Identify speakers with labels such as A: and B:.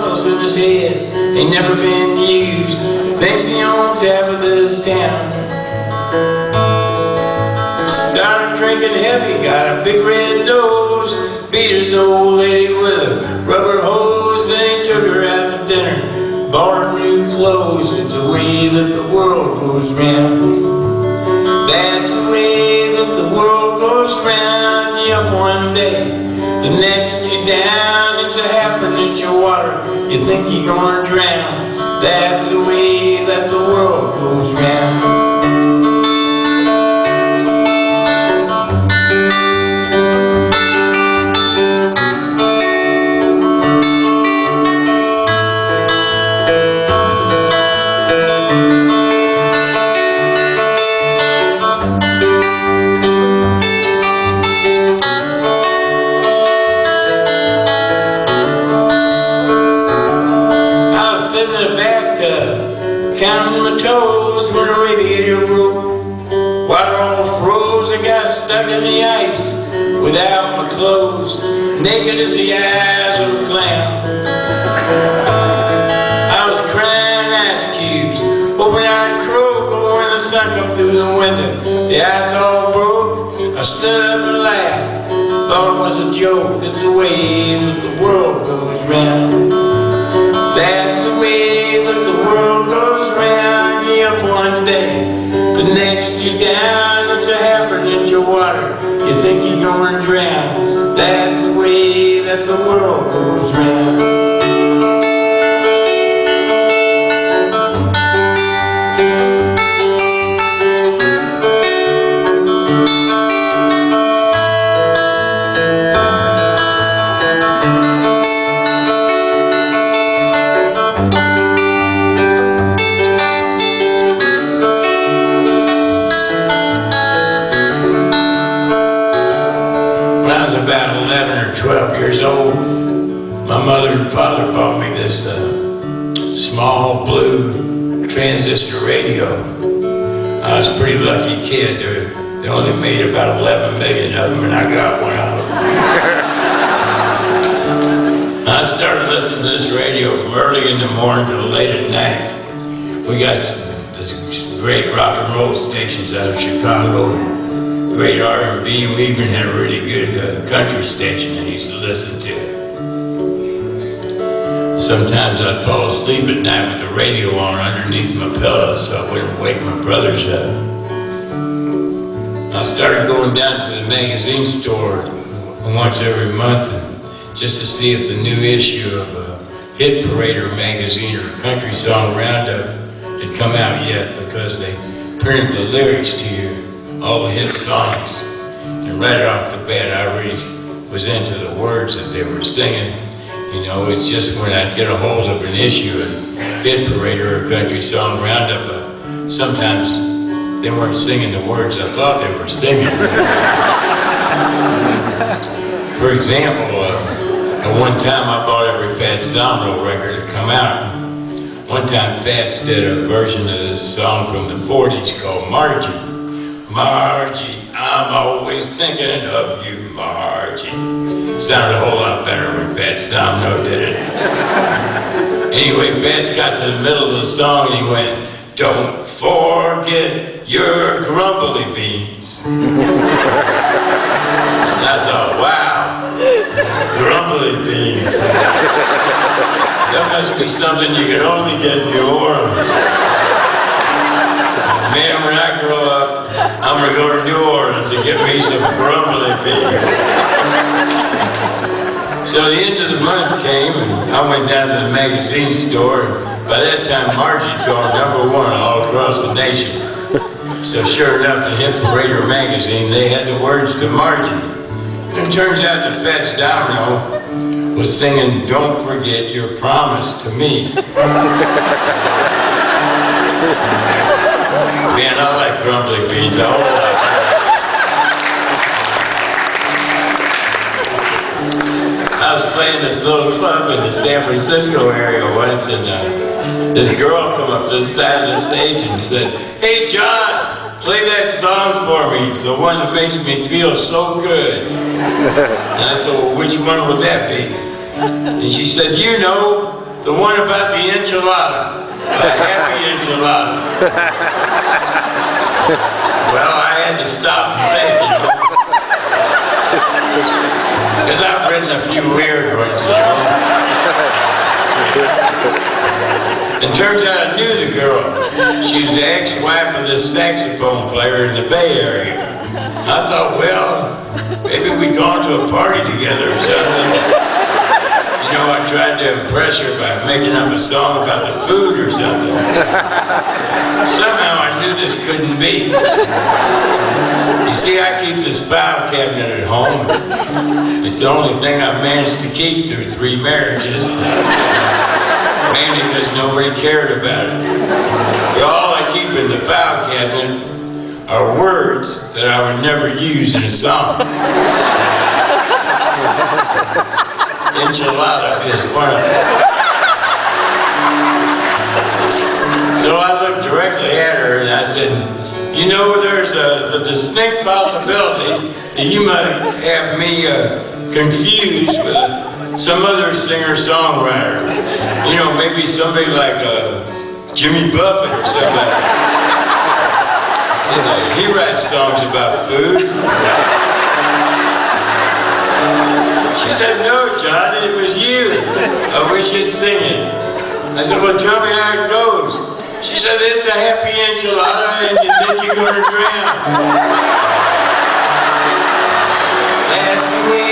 A: muscles in his head ain't never been used. Thinks he owns half of this town. Started drinking heavy, got a big red nose. Beat his old lady with a rubber hose. Then he took her out to dinner, bought her new clothes. It's the way that the world goes round. That's the way that the world goes round. You up one day, the next you down. It's a half an inch of water, you think you're gonna drown. That's the way that the world goes round. Counting my toes when the radiator broke. Water all froze, I got stuck in the ice without my clothes, naked as the eyes of a clown. I was crying ice cubes, hoping I'd croak when the sun come through the window. The ice all broke, I stood up and laughed, thought it was a joke. It's the way that the world goes round. That's the way that the world goes round. You up one day, the next you down. It's a half an inch of water, you think you're gonna drown. That's the way that the world goes round. About 11 or 12 years old, my mother and father bought me this small blue transistor radio. I was a pretty lucky kid. They only made about 11 million of them, and I got one of them. I started listening to this radio from early in the morning till late at night. We got this great rock and roll stations out of Chicago. Great R&B, we even had a really good country station I used to listen to. Sometimes I'd fall asleep at night with the radio on underneath my pillow so I wouldn't wake my brothers up. I started going down to the magazine store once every month just to see if the new issue of Hit Parader magazine or Country Song Roundup had come out yet, because they printed the lyrics to you, all the hit songs, and right off the bat I really was into the words that they were singing. You know, it's just when I'd get a hold of an issue of Hit Parader or Country Song Roundup, sometimes they weren't singing the words I thought they were singing. For example, at one time I bought every Fats Domino record that come out. One time Fats did a version of this song from the 40s called Margie. Margie, I'm always thinking of you, Margie. Sounded a whole lot better when Fats Domino did it. Anyway, Fats got to the middle of the song and he went, "Don't forget your grumbly beans." And I thought, wow, grumbly beans. That must be something you can only get in New Orleans. Man, when I grow up, I'm gonna go to New Orleans and get me some grumbly beans. So the end of the month came and I went down to the magazine store. By that time, Margie'd gone #1 all across the nation. So sure enough, in Hit Parader magazine, they had the words to Margie. And it turns out that Fats Domino was singing "Don't Forget Your Promise to Me." Man, I like grumbly beans a whole lot. I was playing this little club in the San Francisco area once, and this girl come up to the side of the stage and said, "Hey John, play that song for me, the one that makes me feel so good." And I said, "Well, which one would that be?" And she said, "You know, the one about the enchilada, a happy enchilada. Well, I had to stop and think, you know, because I've written a few weird ones, you know. And turns out I knew the girl. She was the ex-wife of this saxophone player in the Bay Area. I thought, well, maybe we'd gone to a party together or something. You know, I tried to impress her by making up a song about the food or something. Somehow I knew this couldn't be. You see, I keep this file cabinet at home. It's the only thing I've managed to keep through 3 marriages. Mainly because nobody cared about it. But all I keep in the file cabinet are words that I would never use in a song. Enchilada is one of them. So I looked directly at her and I said, you know, there's the distinct possibility that you might have me confused with some other singer-songwriter. You know, maybe somebody like Jimmy Buffett or somebody. He writes songs about food. She said, no, John, it was you. I wish you'd sing it. I said, well, tell me how it goes. She said, it's a happy enchilada and you think you're going to drown. That's the way